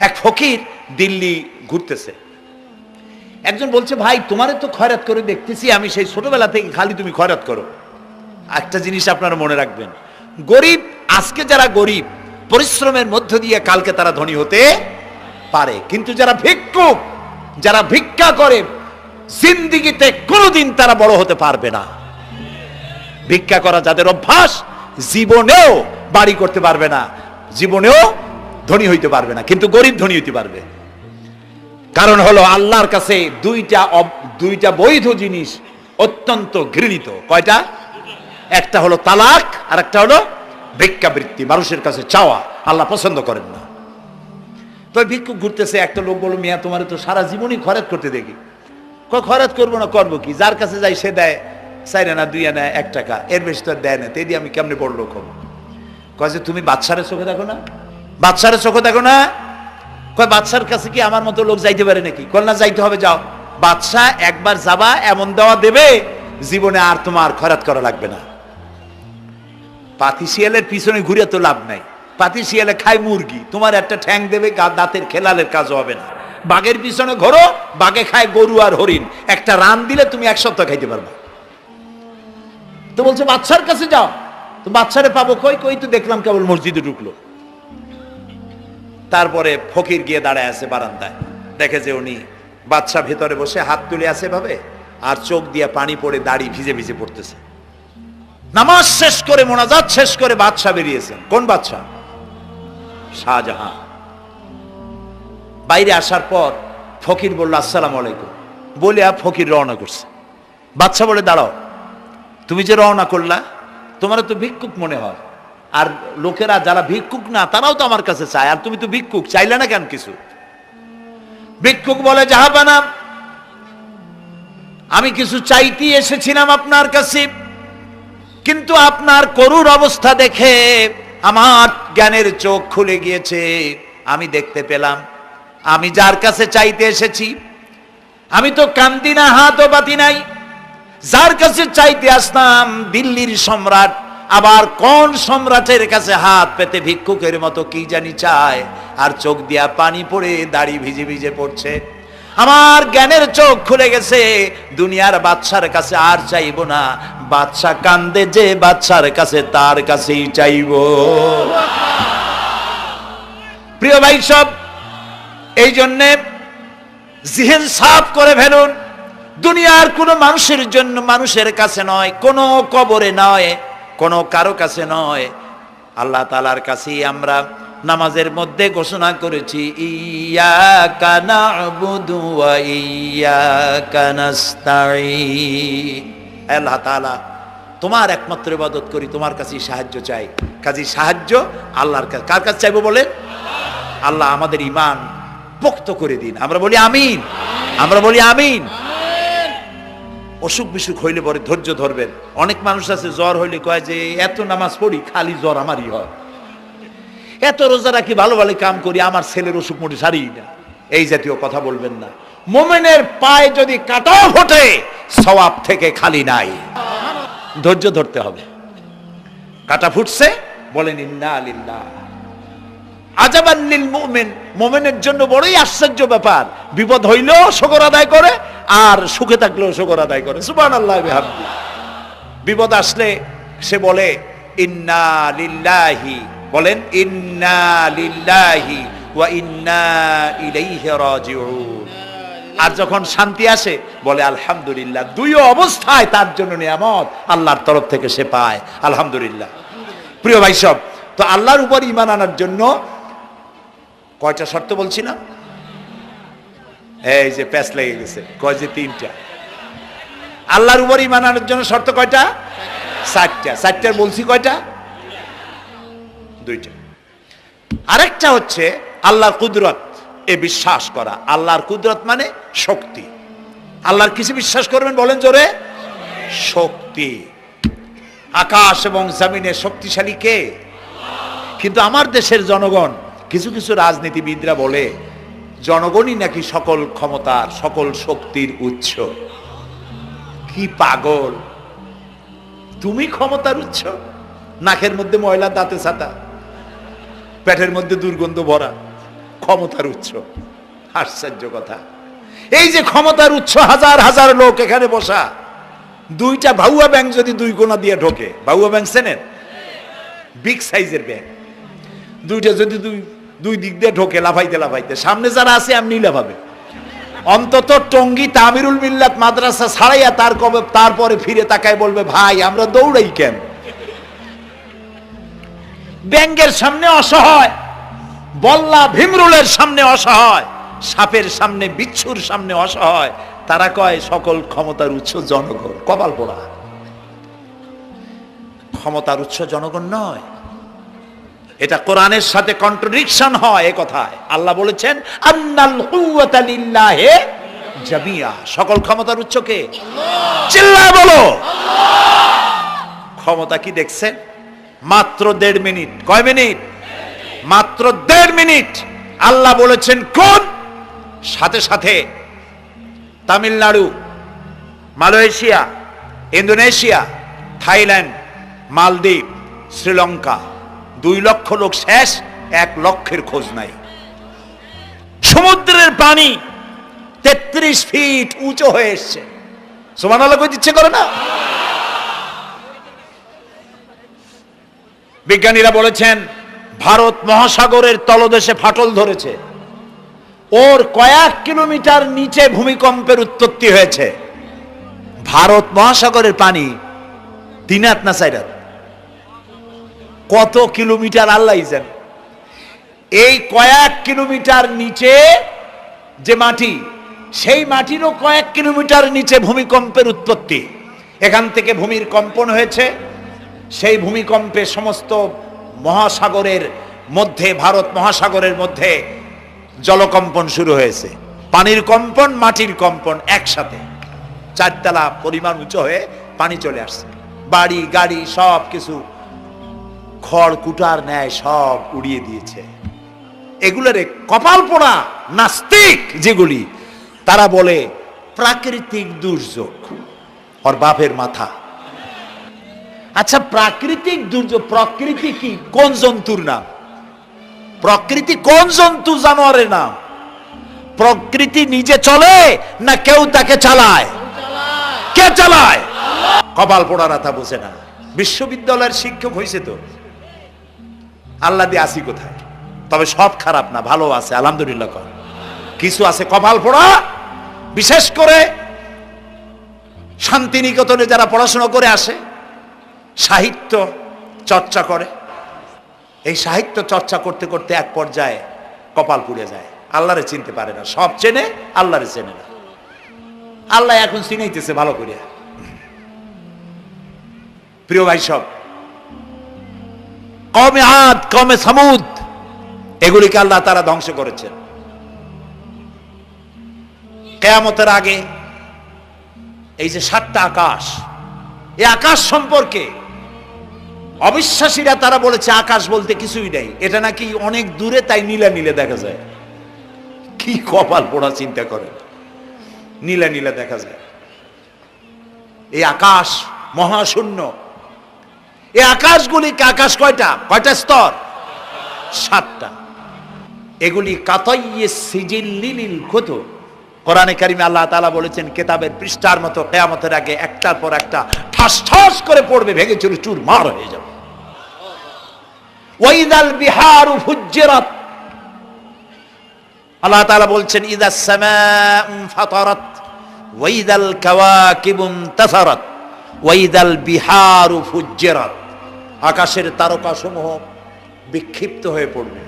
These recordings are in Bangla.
এক ফকির দিল্লি ঘুরতেছে, একজন বলছে, ভাই তোমারে তো খয়রাত করে দেখতেছি আমি সেই ছোটবেলা থেকে, খালি তুমি খয়রাত করো। একটা জিনিস আপনারা মনে রাখবেন, গরিব, আজকে যারা গরিব পরিশ্রমের মধ্য দিয়ে কালকে তারা ধনী হতে পারে, কিন্তু যারা ভিক্ষুক, যারা ভিক্ষা করে, জিন্দেগিতে কোনোদিন তারা বড় হতে পারবে না। ভিক্ষা করা যাদের অভ্যাস, জীবনেও বাড়ি করতে পারবে না, জীবনেও ধনী হইতে পারবে না, কিন্তু গরিব ধনী হইতে পারবে। কারণ হলো আল্লাহর কাছে দুইটা বৈধ জিনিস অত্যন্ত ঘৃণিত। কয়টা? একটা হলো তালাক, আর একটা হলো ভিক্ষাবৃত্তি, মানুষের কাছে চাওয়া। আল্লাহ পছন্দ করেন না। তো ভিক্ষুক ঘুরতেছে, একটা লোক বলল, মিয়া তোমার তো সারা জীবনই খরচ করতে দেখি। খরচ করবো না, করবো কি? যার কাছে যাই সে দেয় 4 আনা 2 আনা 1 টাকা, এর বেশি তো দেয় না, তেদি আমি কেমনে বড় লোক হবো? কয় যে তুমি বাদশারে চোখে দেখো না, বাদশারে চোখে দেখো না। কয় বাদশার কাছে কি আমার মতো লোক যাইতে পারে নাকি? কল না, যাইতে হবে, যাও। বাদশা একবার যাবা, এমন দেওয়া দেবে জীবনে আর তোমার খরচ করা লাগবে না। পাতি শিয়ালের পিছনে ঘুরে তো লাভ নাই, পাতি শিয়ালে খায় মুরগি, তোমার একটা ঠ্যাং দেবে, দাঁতের খেলালের কাজও হবে না। বাঘের পিছনে ঘোরো, বাঘে খায় গরু আর হরিণ, একটা রান দিলে তুমি 1 সপ্তাহ খাইতে পারবা। তো বলছে বাদশার কাছে যাও। তো বাদশারে পাবো কই? কই তো দেখলাম কেবল মসজিদে ঢুকলো। তারপরে ফকির গিয়ে দাঁড়ায় আছে বারান্দায়, দেখে যে উনি বাদশা ভেতরে বসে হাত তুলে আছে ভাবে, আর চোখ দিয়ে পানি পড়ে দাড়ি ভিজে ভিজে পড়তেছে। নামাজ শেষ করে, মোনাজাত শেষ করে বাদশা বেরিয়েছেন। কোন বাদশা? শাহজাহান। বাইরে আসার পর ফকির বলল, আসসালামু আলাইকুম বলে ফকির রওনা করছে। বাদশা বলে, দাঁড়াও, তুমি যে রওনা করলা, তোমার তো ভিক্ষুক মনে হয়, আর লোকেরা যারা ভিক্ষুক না তারাও তো আমার কাছে চায়, আর তুমি তো ভিক্ষুক, চাইলে না কেন কিছু? ভিক্ষুক বলে, জাহাপানা, আমি কিছু চাইতে এসেছিলাম আপনার কাছে, কিন্তু আপনার করুণ অবস্থা দেখে আমার জ্ঞানের চোখ খুলে গিয়েছে। আমি দেখতে পেলাম আমি যার কাছে চাইতে এসেছি, আমি তো কান্দি না, হাতও পাতি নাই। যার কাছে চাইতে আসলাম দিল্লির সম্রাট, আবার কোন সম্রাটের কাছে হাত পেতে ভিক্ষুকের মতো কি জানি চায়, আর চোখ দিয়া পানি পড়ে দাড়ি ভিজে ভিজে পড়ছে। আমার জ্ঞানের চোখ খুলে গেছে, দুনিয়ার বাদশার কাছে আর চাইবো না। বাদশা কান্দে যে বাদশার কাছে, তার কাছেই চাইবো। প্রিয় ভাই সব, এই জন্যে জিহেন সাফ করে ফেলুন। দুনিয়ার কোনো মানুষের জন্য, মানুষের কাছে নয়, কোনো কবরে নয়, কোনো কারো কাছে নয়, আল্লাহ তাআলার কাছেই আমরা নামাজের মধ্যে ঘোষণা করেছি, ইয়াকা না'বুদু ওয়া ইয়াকা নাস্তাঈন। আল্লাহ তাআলা, তোমার একমাত্র ইবাদত করি, তোমার কাছেই সাহায্য চাই। কাজেই সাহায্য আল্লাহর কাছে। কার কাছে চাইবো বলেন? আল্লাহ আমাদের ঈমান পোক্ত করে দিন। আমরা বলি আমিন, আমরা বলি আমিন। অসুখ বিসুখ হইলে পরে ধৈর্য ধরবেন। অনেক মানুষ আছে জ্বর হইলে কয় যে এত নামাজ পড়ি খালি জ্বর আমারই হয়, এত রোজা রাখি, ভালো ভালো কাম করি, আমার ছেলের অসুখ মোটে সারি না। এই জাতীয় কথা বলবেন না। মুমিনের পায়ে যদি কাঁটাও ফোটে, সওয়াব থেকে খালি নাই। ধৈর্য ধরতে হবে। কাঁটা ফুটছে, বলেন ইন্না লিল্লাহ। আজাবান লিল মুমিন, মুমিনের জন্য বড়ই আশ্চর্য ব্যাপার, বিপদ হইলেও শুকর আদায় করে, আর সুখে থাকলেও শুকর আদায় করে। সুবহানাল্লাহ বিহামদি। বিপদ আসলে সে বলে ইন্না লিল্লাহি, বলেন ইন্না লিল্লাহি ওয়া ইন্না ইলাইহি রাজিউন। আর যখন শান্তি আসে বলে আলহামদুলিল্লাহ। দুই অবস্থায় তার জন্য নিয়ামত আল্লাহর তরফ থেকে সে পায়, আলহামদুলিল্লাহ। প্রিয় ভাই সব, তো আল্লাহর উপর ঈমান আনার জন্য কয়টা শর্ত বলছি না? এই যে প্যাচ লেগে গেছে, কয় যে 3টা। আল্লাহর উপর ঈমান আনার জন্য শর্ত কয়টা? 4টা। 4টার বলছি কয়টা? 2টা। আরেকটা হচ্ছে আল্লাহর কুদরত, এ বিশ্বাস করা। আল্লাহর কুদরত মানে শক্তি। আল্লাহর কিছু বিশ্বাস করবেন, বলেন জোরে? শক্তি। আকাশ এবং জমিনে শক্তিশালী কে? কিন্তু আমার দেশের জনগণ, কিছু কিছু রাজনীতিবিদরা বলে জনগণই নাকি সকল ক্ষমতার, সকল শক্তির উৎস। কি পাগল! তুমি ক্ষমতার উৎস? নাকের মধ্যে ময়লা, দাঁতে ছাতা, পেটের মধ্যে দুর্গন্ধ ভরা, ক্ষমতার উৎস। আশ্চর্য কথা, এই যে ক্ষমতার উৎস, হাজার হাজার লোক এখানে বসা, দুইটা ভাউয়া ব্যাংক যদি দুই কোণা দিয়ে ঢোকে, ভাউয়া ব্যাংক চেনেন? বিগ সাইজের ব্যাংক, দুইটা যদি দুই দিক দিয়ে ঢোকে লাফাইতে লাফাইতে, সামনে যারা আছে এমনি লাফাবে। অন্তত টঙ্গী তামিরুল মিল্লাত মাদ্রাসা ছাড়াইয়া তারপরে ফিরে তাকায় বলবে, ভাই আমরা দৌড়াই কেন? ব্যাংকের সামনে অসহায়, বল্লা ভীমরুলের সামনে অসহায়, সাপের সামনে বিচ্ছুর সামনে অসহায়, তারা কয় সকল ক্ষমতার উৎস জনগণ। কপাল পোড়া, ক্ষমতার উৎস জনগণ নয়। এটা কোরআনের সাথে কন্ট্রাডিকশন হয়। এ কথায় আল্লাহ বলেছেন আন্নাল কুওয়াতা লিল্লাহি জামিয়া, সকল ক্ষমতার উৎস কে? চিল্লায় বলো ক্ষমতা কি দেখছেন? মাত্র 1.5 মিনিট। কয় মিনিট? মাত্র 1.5 মিনিট। আল্লাহ বলেছেন কোন? সাথে সাথে তামিলনাড়ু, মালয়েশিয়া, ইন্দোনেশিয়া, থাইল্যান্ড, মালদ্বীপ, শ্রীলঙ্কা, 2 লক্ষ লোক শেষ, 1 লক্ষের খোঁজ নাই। সমুদ্রের পানি 33 ফিট উঁচু হয়ে এসছে। সুবহানাল্লাহ কই ইচ্ছে করে না? বিজ্ঞানীরা বলেছেন ভারত মহাসাগরের তলদেশে ফাটল ধরেছে, ওর কয়েক কিলোমিটার নিচে ভূমিকম্পের উৎপত্তি হয়েছে। ভারত মহাসাগরের পানি 3 হাত না 4 হাত, কত কিলোমিটার আল্লাহ জানে। এই কয়েক কিলোমিটার নিচে যে মাটি, সেই মাটিরও কয়েক কিলোমিটার নিচে ভূমিকম্পের উৎপত্তি। এখান থেকে ভূমির কম্পন হয়েছে, সেই ভূমিকম্পে সমস্ত মহাসাগরের মধ্যে, ভারত মহাসাগরের মধ্যে জলকম্পন শুরু হয়েছে। পানির কম্পন, মাটির কম্পন একসাথে 4 তলা পরিমাণ উঁচু হয়ে পানি চলে আসছে। বাড়ি গাড়ি সব কিছু খড় কুটার ন্যায় সব উড়িয়ে দিয়েছে। এগুলোরে কপাল পোড়া নাস্তিক যেগুলি, তারা বলে প্রাকৃতিক দুর্যোগ। ওর বাপের মাথা। আচ্ছা, প্রাকৃতিক দুর্যোগ, প্রকৃতি কি? কোন জন্তুর নাম? প্রকৃতি কোন জন্তু জানোয়ারের নাম? প্রকৃতি নিজে চলে না কেউ তাকে চালায়? কে চালায়? কপাল পোড়ারা তা বোঝে না। বিশ্ববিদ্যালয়ের শিক্ষক হয়েছে তো, আল্লাহ দিয়ে আসি কোথায়? তবে সব খারাপ না, ভালো আছে আলহামদুলিল্লাহ। কিছু আছে কপাল পোড়া, বিশেষ করে শান্তিনিকেতনে যারা পড়াশোনা করে আসে, সাহিত্য চর্চা করে, এই সাহিত্য চর্চা করতে করতে এক পর্যায়ে কপাল পুড়ে যায়, আল্লাহরে চিনতে পারে না। সব চেনে, আল্লাহরে চেনে না। আল্লাহ এখন চিনাইতেছে ভালো করিয়া। প্রিয় ভাই সব, কওমে আদ, কওমে সামুদ, এগুলিকে আল্লাহ তারা ধ্বংস করেছেন। কিয়ামতের আগে এই যে 7টা আকাশ, এই আকাশ সম্পর্কে অবিশ্বাসীরা তারা বলেছে আকাশ বলতে কিছুই নাই, এটা নাকি অনেক দূরে, তাই নীলা নীলে দেখা যায়। কি কপাল পোড়া চিন্তা করে, নীলা নীলা দেখা যায়। এই আকাশ মহাশূন্য। এই আকাশগুলিকে, আকাশ কয়টা? কয়টা স্তর? 7টা। এগুলি কাতাইয়ে সিজিল্লিল কুতুব। কোরআনে কারিমে আল্লাহ তাআলা বলেছেন কিতাবের পৃষ্ঠার মতো কিয়ামতের আগে একটার পর একটা ঠাস ঠাস করে পড়বে, ভেঙে চুরে চুরমার হয়ে যাবে। ওয়াইদাল বিহারু ফুজ্জিরাত, আল্লাহ তাআলা বলছেন ইদাস সামাউ ফাতারাত ওয়াইদাল কাওয়াকিবু ইনতাসারাত ওয়াইদাল বিহারু ফুজ্জিরাত। আকাশের তারকাসমূহ বিক্ষিপ্ত হয়ে পড়বে।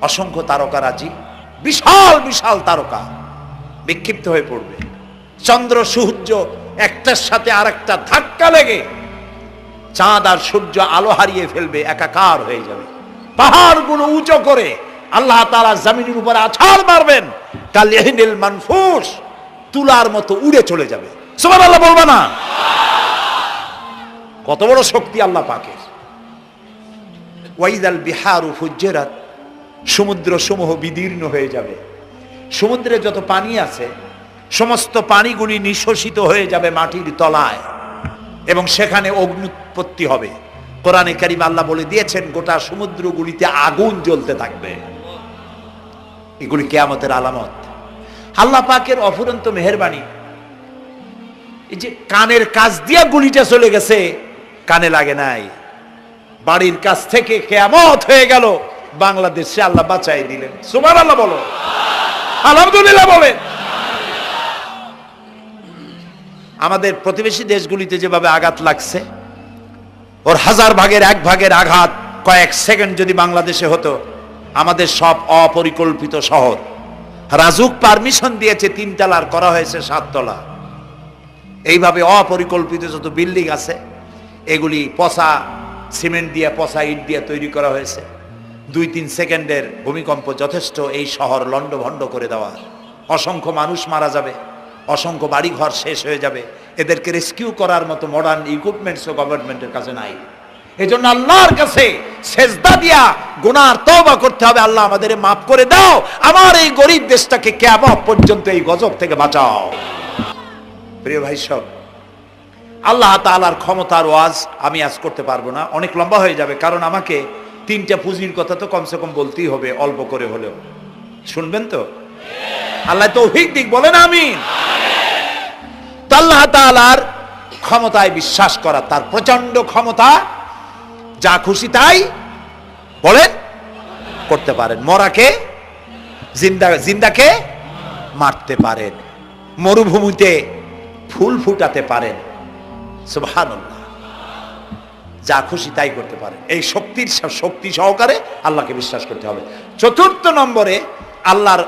অসংখ্য তারকারাজি, বিশাল বিশাল তারকা বিক্ষিপ্ত হয়ে পড়বে। চন্দ্র সূর্য একটার সাথে আরেকটা ধাক্কা লেগে চাঁদ আর সূর্য আলো হারিয়ে ফেলবে, একাকার হয়ে যাবে। পাহাড়গুলো উঁচু করে আল্লাহ তাআলা জমিনের উপরে আছাড় মারবেন, কালিহিনিল মানফুস, তুলার মতো উড়ে চলে যাবে। সুবহানাল্লাহ বলবা না? কত বড় শক্তি আল্লাহ পাকের। ওয়াইদাল বিহারু ফুজ্জিরাত, সমুদ্র সমূহ বিদীর্ণ হয়ে যাবে। সমুদ্রে যত পানি আছে সমস্ত পানিগুলি নিঃশোষিত হয়ে যাবে মাটির তলায়, এবং সেখানে অগ্নুৎপত্তি হবে। কোরআনে কারিম আল্লাহ বলে দিয়েছেন গোটা সমুদ্রগুলিতে আগুন জ্বলতে থাকবে। এগুলি কিয়ামতের আলামত। আল্লাহ পাকের অফুরন্ত মেহেরবানি। এই যে কানের কাছ দিয়া গুলিটা চলে গেছে, কানে লাগে নাই, বাড়ির কাছ থেকে কিয়ামত হয়ে গেল, বাংলাদেশে আল্লাহ বাঁচাই দিলেন। সুবহানাল্লাহ বলো, আলহামদুলিল্লাহ বলেন। আমাদের প্রতিবেশী দেশগুলিতে যেভাবে আঘাত লাগছে, ওর 1000 ভাগের 1 ভাগের আঘাত কয়েক সেকেন্ড যদি বাংলাদেশে হতো, আমাদের সব অপরিকল্পিত শহর, রাজুক পারমিশন দিয়েছে 3 তলার, করা হয়েছে 7 তলা। এইভাবে অপরিকল্পিত যত বিল্ডিং আছে এগুলি পচা সিমেন্ট দিয়ে, পচা ইট দিয়ে তৈরি করা হয়েছে। 2-3 সেকেন্ডের ভূমিকম্প যথেষ্ট এই শহর লন্ডভন্ড করে দেওয়ার। অসংখ্য মানুষ মারা যাবে, অসংখ্য বাড়িঘর শেষ হয়ে যাবে। এদেরকে রেস্কিউ করার মতো মডার্ন ইকুইপমেন্টসও গভর্নমেন্টের কাছে নাই। এজন্য আল্লাহর কাছে সেজদা দিয়া গুনার তওবা করতে হবে, আল্লাহ আমাদের মাফ করে দাও, আমার এই গরিব দেশটাকে কিয়ামত পর্যন্ত এই গজব থেকে বাঁচাও। প্রিয় ভাই সব, আল্লাহ তাআলার ক্ষমতার ওয়াজ আমি আজ করতে পারবো না, অনেক লম্বা হয়ে যাবে, কারণ আমাকে 3টা পুঁজির কথা তো কমসে কম বলতেই হবে, অল্প করে হলেও। শুনবেন তো? আল্লাহ তৌফিক দিক, বলেন আমিন। তো আল্লাহ তাআলার ক্ষমতায় বিশ্বাস করা, তার প্রচন্ড ক্ষমতা, যা খুশি তাই বলেন করতে পারেন। মরাকে জিন্দাকে মারতে পারেন, মরুভূমিতে ফুল ফুটাতে পারেন। সুবহানাল্লাহ, যা খুশি তাই করতে পারেন। এই শক্তি সহকারে আল্লাহকে বিশ্বাস করতে হবে। 4th নম্বরে আল্লাহর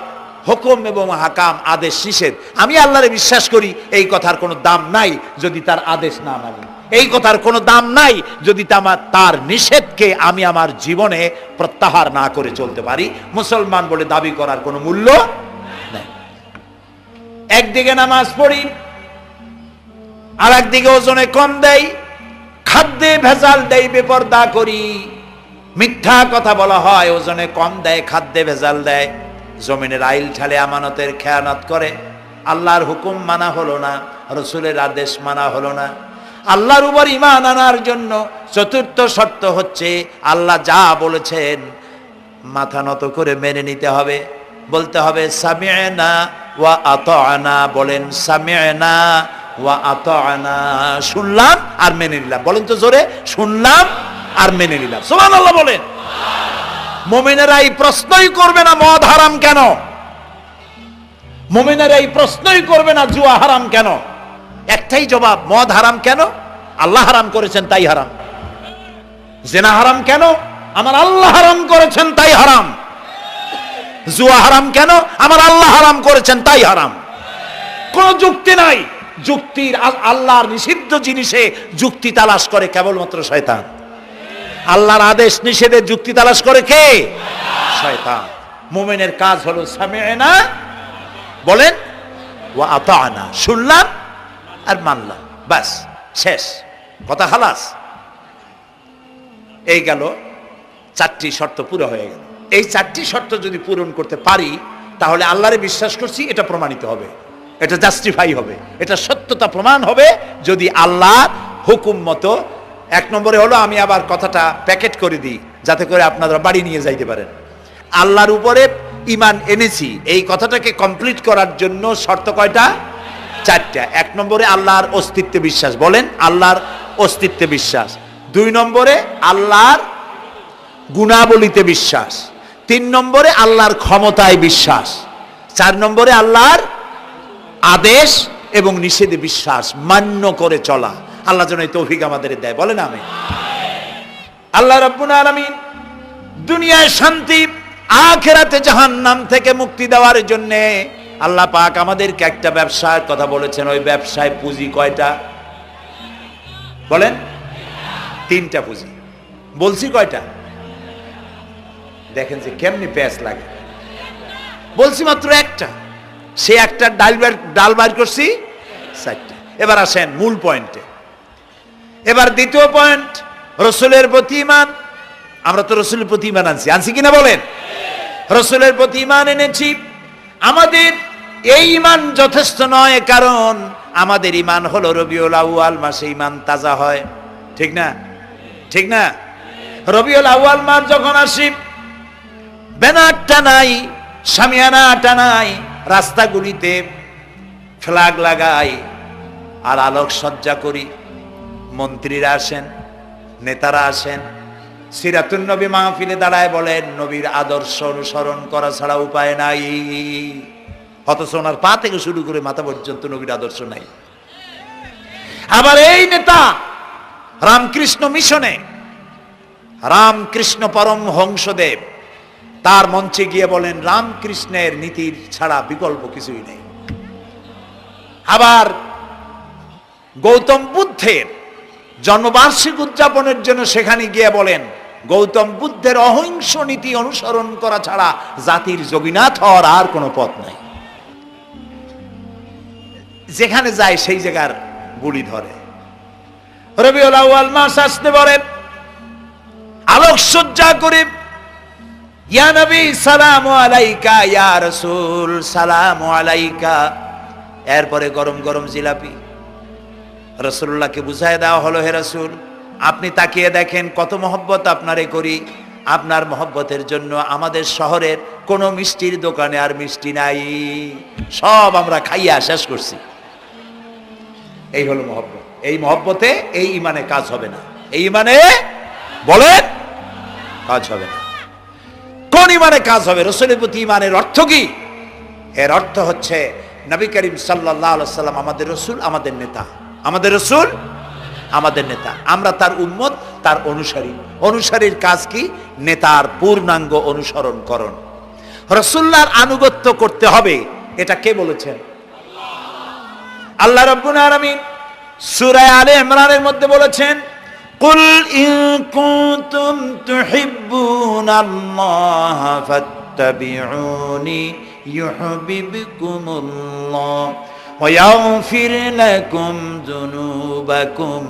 হুকুম এবং হাকাম, আদেশ নিষেধ। আমি আল্লাহরে বিশ্বাস করি, এই কথার কোনো দাম নাই যদি তার আদেশ না মানি, এই কথার কোনো দাম নাই যদি তার নিষেধকে আমি আমার জীবনে প্রত্যাহার না করে চলতে পারি। মুসলমান বলে দাবি করার কোনো মূল্য নাই। একদিকে নামাজ পড়ি, আর একদিকে ওজনে কম দেই, খাদ্যে ভেজাল দেই, বেপরদা করি, মিথ্যা কথা বলা হয়, ওজনে কম দেয়, খাদ্যে ভেজাল দেয়, জমিনের আইল ঠালে আমানতের খেয়ানত করে। আল্লাহর হুকুম মানা হলো না, রসুলের আদেশ মানা হলো না। আল্লাহর উপর ঈমান আনার জন্য 4র্থ শর্ত হচ্ছে আল্লাহ যা বলেছেন মাথা নত করে মেনে নিতে হবে, বলতে হবে সামি'না ওয়া আতা'না। বলেন সামি'না ওয়া আতা'না, শুনলাম আর মেনে নিলাম। বলেন তো জোরে, শুনলাম আর মেনে নিলাম। সুবহানাল্লাহ বলেন। মুমিনেরা এই প্রশ্নই করবে না মদ হারাম কেন, মুমিনেরা এই প্রশ্নই করবে না জুয়া হারাম কেন। একটাই জবাব, মদ হারাম কেন? আল্লাহ হারাম করেছেন তাই হারাম। জিনা হারাম কেন? আমার আল্লাহ হারাম করেছেন তাই হারাম। জুয়া হারাম কেন? আমার আল্লাহ হারাম করেছেন তাই হারাম। কোন যুক্তি নাই। যুক্তির, আল্লাহর নিষিদ্ধ জিনিসে যুক্তি তালাশ করে কেবলমাত্র শয়তান। আল্লাহর আদেশ নিষেধে যুক্তি তালাশ করে কে? শয়তান। মুমিনের কাজ হলো সামি'না, বলেন, ওয়া আতা'না, শুনলাম আর মানলাম, বাস, শেষ কথা, খালাস। এই গেল 4টি শর্ত পুরো হয়ে গেল। এই 4টি শর্ত যদি পূরণ করতে পারি তাহলে আল্লাহরে বিশ্বাস করছি এটা প্রমাণিত হবে, এটা জাস্টিফাই হবে, এটা সত্যতা প্রমাণ হবে যদি আল্লাহর হুকুম মতো। 1 নম্বরে হলো, আমি আবার কথাটা প্যাকেট করে দিই যাতে করে আপনারা বাড়ি নিয়ে যাইতে পারেন। আল্লাহর উপরে ঈমান এনেছি, এই কথাটাকে কমপ্লিট করার জন্য শর্ত কয়টা? 4টা। 1 নম্বরে আল্লাহর অস্তিত্বে বিশ্বাস, বলেন আল্লাহর অস্তিত্বে বিশ্বাস। 2 নম্বরে আল্লাহর গুণাবলীতে বিশ্বাস। 3 নম্বরে আল্লাহর ক্ষমতায় বিশ্বাস। 4 নম্বরে আল্লাহর আদেশ এবং নিষেধে বিশ্বাস, মান্য করে চলা। আল্লাহ যেন এই তৌফিক আমাদের দেয়, বলেন আমিন। আল্লাহ রাব্বুল আলামিন দুনিয়ায় শান্তি, আখিরাতে জাহান্নাম থেকে মুক্তি দেওয়ার জন্য আল্লাহ পাক আমাদেরকে একটা ব্যবসার কথা বলেছেন। ওই ব্যবসায় পুঁজি কয়টা? বলেন। 3টা পুঁজি। বলছি কয়টা? দেখেন যে কেমনি প্যাঁচ লাগে। বলছি মাত্র একটা, সে একটা ডাল বার করছি 4টা। এবার আসেন মূল পয়েন্টে। এবার দ্বিতীয় পয়েন্ট, রসুলের প্রতি ঈমান। আমরা তো রসুলের প্রতি ঈমান আনছি কিনা বলেন? রসুলের প্রতি ঈমান এনেছি। আমাদের এই ঈমান যথেষ্ট নয়, কারণ আমাদের ঈমান হলো রবিউল আউয়াল মাসে ঈমান তাজা হয়, ঠিক না? ঠিক না? রবিউল আউয়াল মাস যখন আসি, ব্যানার টানাই, শামিয়ানা টানাই, রাস্তাগুলিতে ফ্ল্যাগ লাগাই আর আলোক সজ্জা করি। মন্ত্রীরা আসেন, নেতারা আসেন, সিরাতুন নবী মাহফিলে দাঁড়ায় বলেন নবীর আদর্শ অনুসরণ করা ছাড়া উপায় নাই। অথচ ওনার পা থেকে শুরু করে মাথা পর্যন্ত নবীর আদর্শ নাই। আবার এই নেতা রামকৃষ্ণ মিশনে, রামকৃষ্ণ পরমহংসদেব তার মঞ্চে গিয়ে বলেন রামকৃষ্ণের নীতির ছাড়া বিকল্প কিছুই নেই। আবার গৌতম বুদ্ধের জন্মবার্ষিকী উদযাপনের জন্য সেখানে গিয়ে বলেন গৌতম বুদ্ধের অহিংস নীতি অনুসরণ করা ছাড়া জাতির যোগীনাথ হওয়ার আর কোনো পথ নাই। যেখানে যায় সেই জায়গার বুলি ধরে। রবিউল আউয়াল মাস আসতে পারে, আলোকসজ্জা করে ইয়া নবী সালামু আলাইকা, ইয়া রাসূল সালামু আলাইকা। এরপরে গরম গরম জিলাপি রাসূলুল্লাহকে বুঝায় দেওয়া হলো, হে রাসূল আপনি তাকিয়ে দেখেন কত মহব্বত আপনারে করি, আপনার মহব্বতের জন্য আমাদের শহরের কোনো মিষ্টির দোকানে আর মিষ্টি নাই, সব আমরা খাইয়া শেষ করছি। এই হলো মহব্বত। এই মহব্বতে এই ইমানে কাজ হবে না। এই ইমানে বলেন কাজ হবে না। কোন ইমানে কাজ হবে? রাসূলের প্রতি ইমানের অর্থ কি? এর অর্থ হচ্ছে নবী করিম সাল্লাল্লাহু আলাইহি ওয়াসাল্লাম আমাদের রাসূল, আমাদের নেতা। আমাদের রাসূল আমাদের নেতা, আমরা তার উম্মত, তার অনুসারী। অনুসারীর কাজ কি? নেতার পূর্ণাঙ্গ অনুসরণ করণ। রাসূলুল্লাহর আনুগত্য করতে হবে, এটা কে বলেছেন? আল্লাহ রাব্বুল আলামিন সূরা আলে ইমরানের মধ্যে বলেছেন কুল ইন কুনতুম তুহিব্বুনাল্লাহ ফাত্তাবিউনি ইউহিব্বুকুমুল্লাহ ওয়া ইয়াগফির লাকুম যুনুবাকুম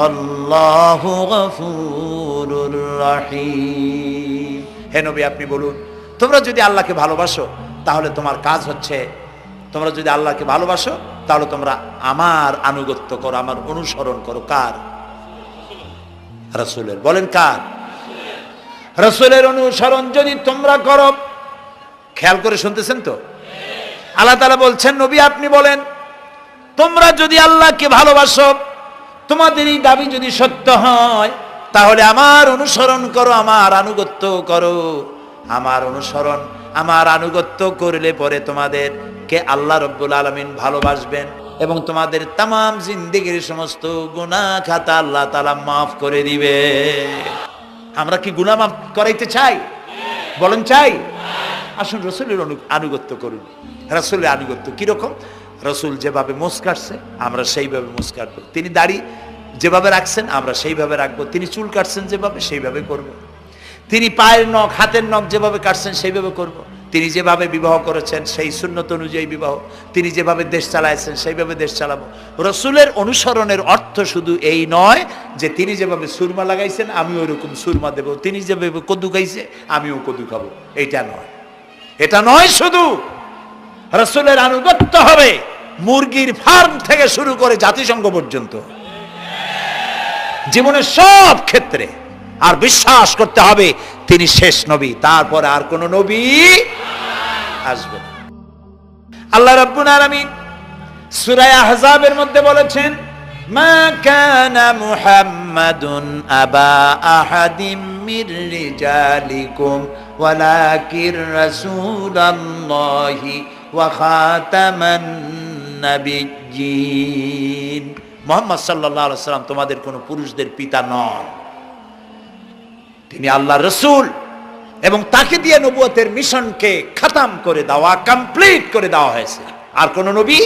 আল্লাহু গফুরুর রহিম। হে নবী আপনি বলুন, তোমরা যদি আল্লাহকে ভালোবাসো তাহলে তোমার কাজ হচ্ছে, তোমরা যদি আল্লাহকে ভালোবাসো তাহলে তোমরা আমার আনুগত্য করো, আমার অনুসরণ করো। কার? রাসূলের। বলেন কার? রাসূলের অনুসরণ যদি তোমরা করো, খেয়াল করে শুনতেছেন তো? আল্লাহ তাআলা বলছেন নবী আপনি বলেন তোমরা যদি আল্লাহকে ভালোবাসো, তোমাদের এই দাবি যদি সত্য হয় তাহলে আমার অনুসরণ করো, আমার আনুগত্য করো। আমার অনুসরণ, আমার আনুগত্য করলে পরে তোমাদেরকে আল্লাহ রাব্বুল আলামিন ভালোবাসবেন এবং তোমাদের তামাম জিন্দেগির সমস্ত গুনাহ খাতা আল্লাহ তাআলা মাফ করে দিবে। আমরা কি গুনাহ মাফ করাইতে চাই? বলেন চাই? আসুন রাসূলের আনুগত্য করুন। রাসূলের আনুগত্য কিরকম? রাসূল যেভাবে মোস কাটছে আমরা সেইভাবে মোস কাটবো। তিনি দাড়ি যেভাবে রাখছেন আমরা সেইভাবে রাখবো। তিনি চুল কাটছেন যেভাবে সেইভাবে করব। তিনি পায়ের নখ, হাতের নখ যেভাবে কাটছেন সেইভাবে করব। তিনি যেভাবে বিবাহ করেছেন সেই সুন্নত অনুযায়ী বিবাহ, তিনি যেভাবে দেশ চালাইছেন সেইভাবে দেশ চালাবো। রাসূলের অনুসরণের অর্থ শুধু এই নয় যে তিনি যেভাবে সুরমা লাগাইছেন আমি ওইরকম সুরমা দেব, তিনি যেভাবে কদু খাইছে আমিও কদু খাবো, এইটা নয়। এটা নয়, শুধু রাসূলের আনুগত্য হবে মুরগির ফার্ম থেকে শুরু করে জাতিসংঘ পর্যন্ত, জীবনের সব ক্ষেত্রে। আর বিশ্বাস করতে হবে তিনি শেষ নবী, তারপরে আর কোন নবী আসবে না। আল্লাহ রাব্বুল আলামিন সূরা আহজাবের মধ্যে বলেছেন মা কানা মুহাম্মাদুন আবা আহাদিম মির রিজালিকুম ওয়ালাকির রাসূলুল্লাহি ওয়া খাতামান নাবিয়্যিন। মুহাম্মদ সাল্লাল্লাহু আলাইহি ওয়াসাল্লাম তোমাদের কোন পুরুষদের পিতা নন, তিনি আল্লাহর রাসূল এবং তাকে দিয়ে নবুয়তের মিশনকে খতম করে দেওয়া, কমপ্লিট করে দেওয়া হয়েছে। আর কোন নবী?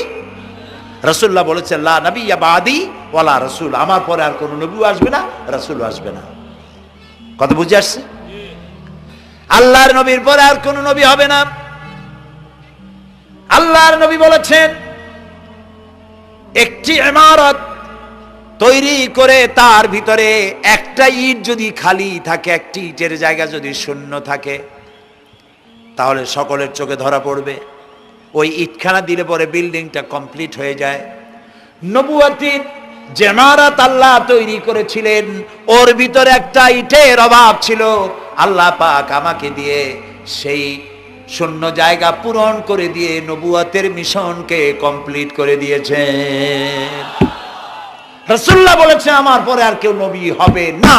রাসূলুল্লাহ বলেছেন লা নবিয়্যা বাদি ওয়ালা রাসূল, আমার পরে আর কোন নবীও আসবে না, রাসূলও আসবে না। কথা বুঝে আসছে? আল্লাহর নবীর পরে আর কোন নবী হবে না। আল্লাহর নবী বলেছেন একটি ইমারত তৈরি করে তার ভিতরে একটা ইট যদি খালি থাকে, একটি ইটের জায়গা যদি শূন্য থাকে তাহলে সকলের চোখে ধরা পড়বে। ওই ইটখানা দিলে পরে বিল্ডিংটা কমপ্লিট হয়ে যায়। নবুয়তের যে ইমারত আল্লাহ তৈরি করেছিলেন ওর ভিতরে একটা ইটের অভাব ছিল, আল্লাহ পাক আমাকে দিয়ে সেই শূন্য জায়গা পূরণ করে দিয়ে নবুয়তের মিশনকে কমপ্লিট করে দিয়েছেন। রাসূলুল্লাহ বলেছেন আমার পরে আর কেউ নবী হবে না।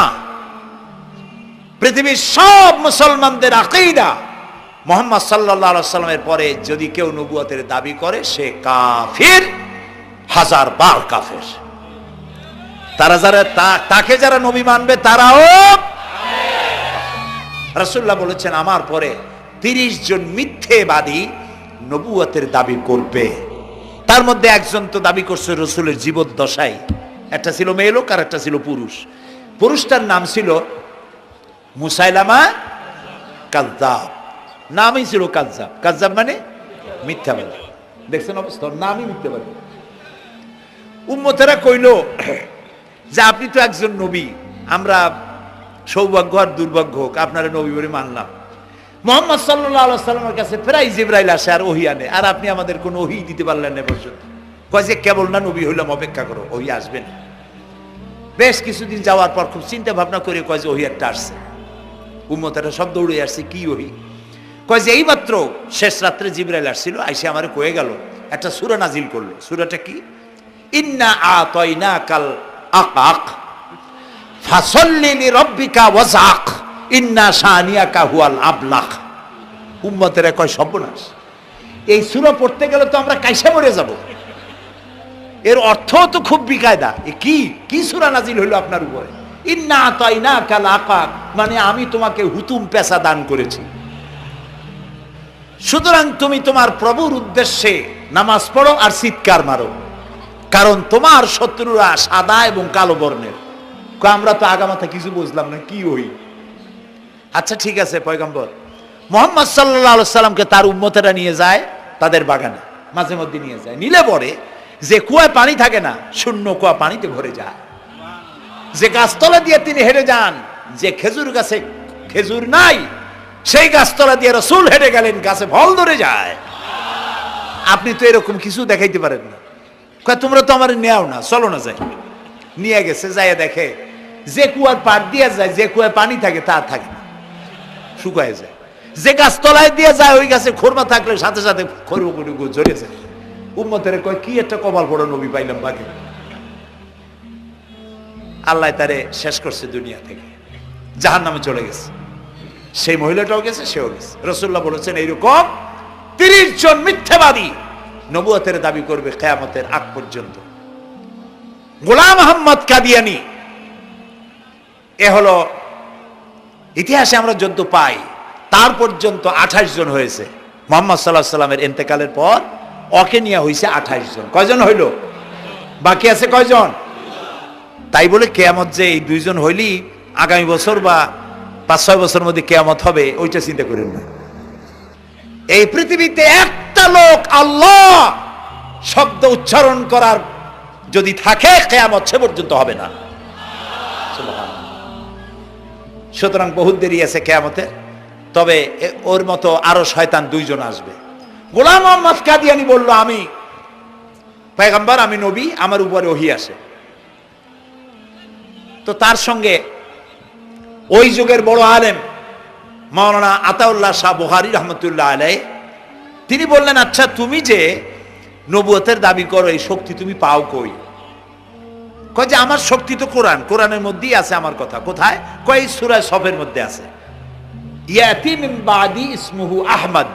পৃথিবীর সব মুসলমানদের আকীদা মুহাম্মদ সাল্লাল্লাহু আলাইহি ওয়াসাল্লামের পরে যদি কেউ নবুয়তের দাবি করে সে কাফির, হাজার বার কাফের। তারা যারা তাকে যারা নবী মানবে তারাও। রাসূলুল্লাহ বলেছেন আমার পরে 30 জন মিথ্যেবাদী নবুয়তের দাবি করবে। তার মধ্যে একজন তো দাবি করছে রাসূলের জীবদ্দশায়, একটা ছিল মেয়ে লোক আর একটা ছিল পুরুষ। পুরুষটার নাম ছিল মুসাইলামা কাযযাব, নামই ছিল কাযযাব। কাযযাব মানে মিথ্যাবাদী। দেখছেন অবস্থা, নামই মিথ্যাবাদী। উম্মতেরা কইল যে আপনি তো একজন নবী, আমরা সৌভাগ্য আর দুর্ভাগ্য হোক আপনারা নবী বলে মানলাম। মুহাম্মদ সাল্লাল্লাহু আলাইহি ওয়াসাল্লামের কাছে প্রায় জিবরাইল আসে আর ওহী আনে, আর আপনি আমাদের কোনো ওহী দিতে পারলেন না পর্যন্ত। কয় যে কেবল না নবী হইলাম, অপেক্ষা করো, ওহী আসবেন। বেশ কিছুদিন যাওয়ার পর খুব চিন্তা ভাবনা করে কয় যে ওহী একটা আসছে। উম্মতেরা সব দৌড়ে আসছে, কি ওহী? কয় যে এইমাত্র শেষ রাত্রে জিবরাইল আসছিল, আইসে আমারে কয়ে গেল একটা সূরা নাজিল করলো। সূরাটা কি? ইন্না আতাইনাকাল আকাক ফাসাল্লি লিরাব্বিকা ওয়াজআক ইন্না শানিয়াকা হুয়াল আবলাহ। উম্মতেরা কয় সর্বনাশ, এই সূরা পড়তে গেলে তো আমরা কাইসা মরে যাব। এর অর্থ তো খুব বিকায়দা। এ কি সূরা নাজিল হইল আপনার উপরে? ইন্না আতাইনাকাল আকাক মানে আমি তোমাকে হুতুম পেশা দান করেছি, সুতরাং তুমি তোমার প্রভুর উদ্দেশ্যে নামাজ পড়ো আর চিৎকার মারো, কারণ তোমার শত্রুরা সাদা এবং কালো বর্ণের। আমরা তো আগামাথা কিছু বুঝলাম না, কি ওই? আচ্ছা ঠিক আছে, পয়গম্বর মুহাম্মদ সাল্লাল্লাহু আলাইহি সাল্লামকে তার উম্মতেরা নিয়ে যায় তাদের বাগানে, মাঝে মধ্যে নিয়ে যায়। নিলে পরে যে কুয়ায় পানি থাকে না, শূন্য কুয়া পানিতে ভরে যায়। যে গাছতলা দিয়ে তিনি হেঁটে যান, যে খেজুর গাছে খেজুর নাই সেই গাছতলা দিয়ে রাসূল হেঁটে গেলেন, গাছে ফল ধরে যায়। আপনি তো এরকম কিছু দেখাইতে পারেন না। তোমরা তো আমার নেও না, চলো না যাই। নিয়ে গেছে, যাইয়া দেখে যে কুয়ার পাড় দিয়ে যায়, যে কুয়ায় পানি থাকে তা থাকে না, শুকায় যায়। যে গাছ তলায় দিয়ে যায় ওই গাছে খোরমা থাকলে সাথে সাথে খরু ঝরে যায়। উম্মতের কয় কি একটা কপাল পড়ো নবী পাইলাম বাকি। আল্লাহ তারে শেষ করছে দুনিয়া থেকে, জাহান্নামে চলে গেছে। সেই মহিলাটাও গেছে, সেও গেছে। রাসূলুল্লাহ বলেছেন এইরকম 30 জন মিথ্যাবাদী নবুয়তের দাবি করবে কিয়ামতের আগ পর্যন্ত। গোলাম আহমদ কাদিয়ানী, এ হলো ইতিহাসে আমরা যদ্য পাই তার পর্যন্ত 28 জন হয়েছে। মুহাম্মদ সাল্লাল্লাহু আলাইহি সাল্লামের ইন্তেকালের পর ওকে নিয়ে হয়েছে 28 জন। কয়জন হইল? বাকি আছে কয়জন? তাই বলে কিয়ামত যে এই 2 জন হইলি আগামী বছর বা 5-6 বছরের মধ্যে কিয়ামত হবে ওইটা চিন্তা করেন না। এই পৃথিবীতে একটা লোক আল্লাহ শব্দ উচ্চারণ করার যদি থাকে কিয়ামত সে পর্যন্ত হবে না। সুতরাং বহুত দেরি আছে কিয়ামতে। তবে ওর মতো আরো শয়তান 2 জন আসবে। গোলাম আহমদ কাদিয়ানী বলল আমি পয়গম্বর, আমি নবী, আমার উপরে ওহী আসে। তো তার সঙ্গে ওই যুগের বড় আলেম মাওলানা আতাউল্লাহ শাহ বুখারী রহমতুল্লাহ আলাইহি তিনি বললেন, আচ্ছা তুমি যে নবুয়তের দাবি করো এই শক্তি তুমি পাও কই? কয় যে আমার শক্তি তো কোরআন, কোরআনের মধ্যেই আছে আমার কথা। কোথায়? কয় সূরা সফের মধ্যে আছে, ইয়াতি মিন বাদি ইসমুহু আহমদ।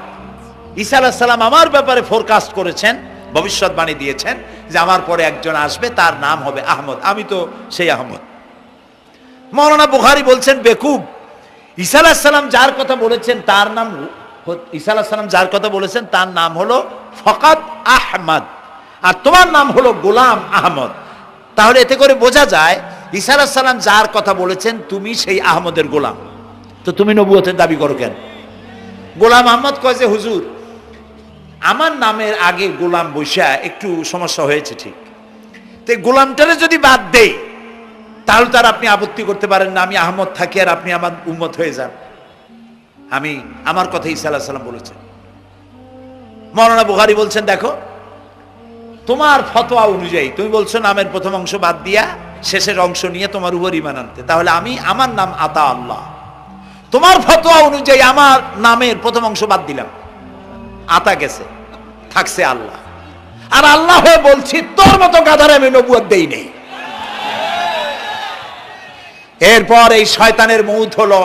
ঈসা আলাইহিস সালাম আমার ব্যাপারে ফোরকাস্ট করেছেন, ভবিষ্যৎবাণী দিয়েছেন যে আমার পরে একজন আসবে তার নাম হবে আহমদ, আমি তো সেই আহমদ। মাওলানা বুখারী বলছেন বেকুব, ঈসা আলাইহিস সালাম যার কথা বলেছেন তার নাম, ঈসা আলাইহিস সালাম যার কথা বলেছেন তার নাম হলো ফকাত আহমদ, আর তোমার নাম হলো গোলাম আহমদ। তাহলে এতে করে বোঝা যায় ঈসা আলাইহিস সালাম যার কথা বলেছেন তুমি সেই আহমদের গোলাম, তো তুমি নবুয়তের দাবি করো কেন? গোলাম আহমদ কয় যে হুজুর আমার নামের আগে গোলাম বৈশা একটু সমস্যা হয়েছে, ঠিক, তো গোলামটারে যদি বাদ দেই তাহলে তার আপনি আপত্তি করতে পারেন না আমি আহমদ থাকি আর আপনি আমার উম্মত হয়ে যান। আমি আমার কথা ঈসা আলাইহিস সালাম বলেছেন। মাওলানা বুখারী বলছেন দেখো তোমার ফতোয়া অনুযায়ী তুমি বলছো নামের প্রথম অংশ বাদ দিয়া শেষের অংশ নিয়ে তোমার উপর ঈমান আনতে, তাহলে আমার নাম আতা আল্লাহ, তোমার ফতোয়া অনুযায়ী আমার নামের প্রথম অংশ বাদ দিলাম, আতা গেছে, থাকছে আল্লাহ। আর আল্লাহ হয়ে বলছি তোর মতো গাধারে আমি নবুয়ত দেই নেই। এরপর এই শয়তানের মৌত হলো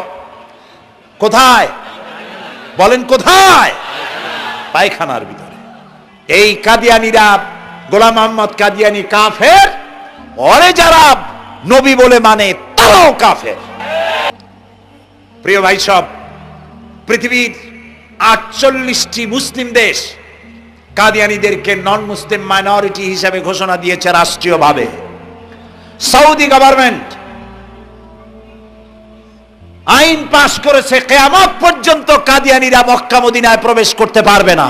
কোথায় বলেন? কোথায়? পায়খানার ভিতরে। এই কাদিয়ানীরা, গোলাম মোহাম্মদ কাদিয়ানী কাফের, ওরে যারা নবী বলে মানে তারাও কাফের। প্রিয় ভাই সব, পৃথিবীর 48টি মুসলিম দেশ কাদিয়ানীদেরকে নন মুসলিম মাইনরিটি হিসেবে ঘোষণা দিয়েছে রাষ্ট্রীয়ভাবে। সৌদি গভর্নমেন্ট আইন পাশ করেছে কিয়ামত পর্যন্ত কাদিয়ানীরা মক্কা মদিনায় প্রবেশ করতে পারবে না।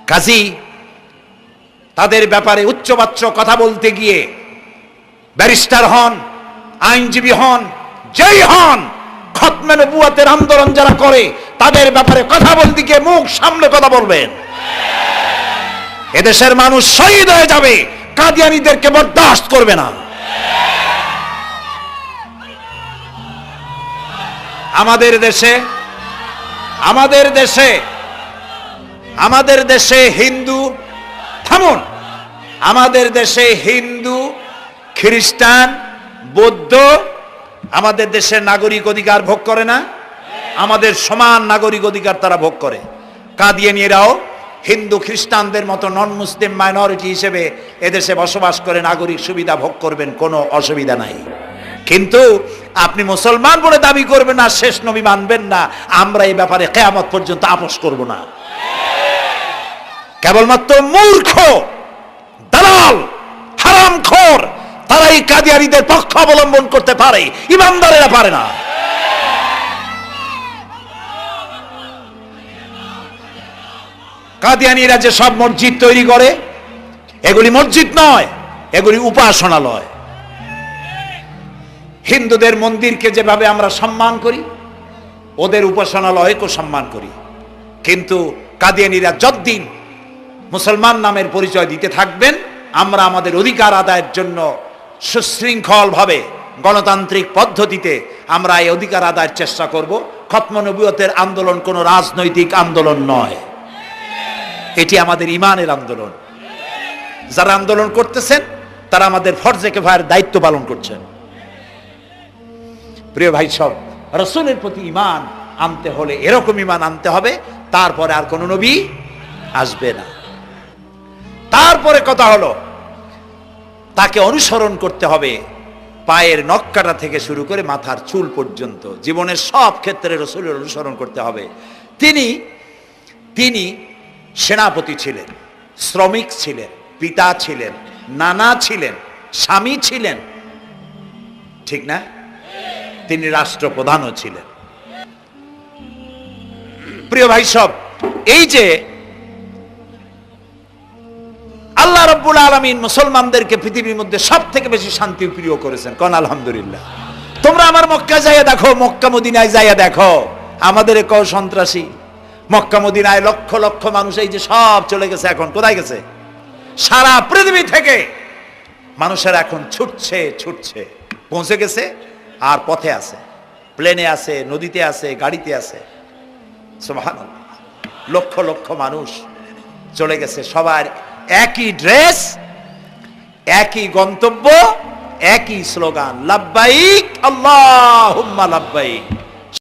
কাজী তাদের ব্যাপারে উচ্চবাচ্য কথা বলতে গিয়ে ব্যারিস্টার হন, আইনজীবী হন, যেই হন, খতমে নবুয়তের আন্দোলন যারা করে তাদের ব্যাপারে কথা বলতে গিয়ে মুখ সামনে কথা বলবেন। এদেশের মানুষ শহীদ হয়ে যাবে, কাদিয়ানীদেরকে বরদাস্ত করবে না। আমাদের দেশে হিন্দু, থামুন, আমাদের দেশে হিন্দু, খ্রিস্টান, বৌদ্ধ আমাদের দেশের নাগরিক অধিকার ভোগ করে না? আমাদের সমান নাগরিক অধিকার তারা ভোগ করে। কাদিয়ানীরাও হিন্দু খ্রিস্টানদের মতো নন মুসলিম মাইনরিটি হিসেবে এদেশে বসবাস করে নাগরিক সুবিধা ভোগ করবেন, কোনো অসুবিধা নাই। কিন্তু আপনি মুসলমান বলে দাবি করবেন না, শেষ নবী মানবেন না, আমরা এই ব্যাপারে কিয়ামত পর্যন্ত আপোষ করব না। কেবলমাত্র মূর্খ, দালাল, হারামখোর তারাই কাদিয়ানীদের পক্ষ অবলম্বন করতে পারে, ইমানদারেরা পারে না। কাদিয়ানীরা যে সব মসজিদ তৈরি করে, এগুলি মসজিদ নয়, এগুলি উপাসনালয়। হিন্দুদের মন্দিরকে যেভাবে আমরা সম্মান করি, ওদের উপাসনালয়কেও সম্মান করি। কিন্তু কাদিয়ানীরা যতদিন মুসলমান নামের পরিচয় দিতে থাকবেন, আমরা আমাদের অধিকার আদায়ের জন্য সুশৃঙ্খল ভাবে গণতান্ত্রিক পদ্ধতিতে আমরা এই অধিকার আদায়ের চেষ্টা করব। খতম নবুয়তের আন্দোলন কোনো রাজনৈতিক আন্দোলন নয়, এটি আমাদের ইমানের আন্দোলন। যারা আন্দোলন করতেছেন তারা আমাদের ফরজে কিফায়ার দায়িত্ব পালন করছেন। প্রিয় ভাই সব, রাসূলের প্রতি ঈমান আনতে হলে এরকম ঈমান আনতে হবে, তারপরে আর কোন নবী আসবে না। তারপরে কথা হলো তাকে অনুসরণ করতে হবে পায়ের নখকাটা থেকে শুরু করে মাথার চুল পর্যন্ত, জীবনের সব ক্ষেত্রে রাসূলের অনুসরণ করতে হবে। তিনি সেনাপতি ছিলেন, শ্রমিক ছিলেন, পিতা ছিলেন, নানা ছিলেন, স্বামী ছিলেন, ঠিক না? তিনি রাষ্ট্রপ্রধানও ছিলেন। প্রিয় ভাই সব, এই যে আল্লাহ রাব্বুল আলামিন মুসলমানদেরকে পৃথিবীর মধ্যে সবথেকে বেশি শান্তি প্রিয় করেছেন, কোন আলহামদুলিল্লাহ। তোমরা আমার মক্কা যাইয়া দেখো, মক্কা মদিনায় যাইয়া দেখো, আমাদের কও সন্ত্রাসী। মক্কা মদিনায় লক্ষ লক্ষ মানুষ এই যে সব চলে গেছে, এখন কোথায় গেছে? সারা পৃথিবী থেকে মানুষের এখন ছুটছে, পৌঁছে গেছে, আর পথে আছে, প্লেনে আছে, নদীতে আছে, গাড়িতে আছে। সুবহানাল্লাহ, লক্ষ লক্ষ মানুষ চলে গেছে, সবার একই ড্রেস, একই গন্তব্য, একই স্লোগান, লাব্বাইক আল্লাহুম্মা লাব্বাইক।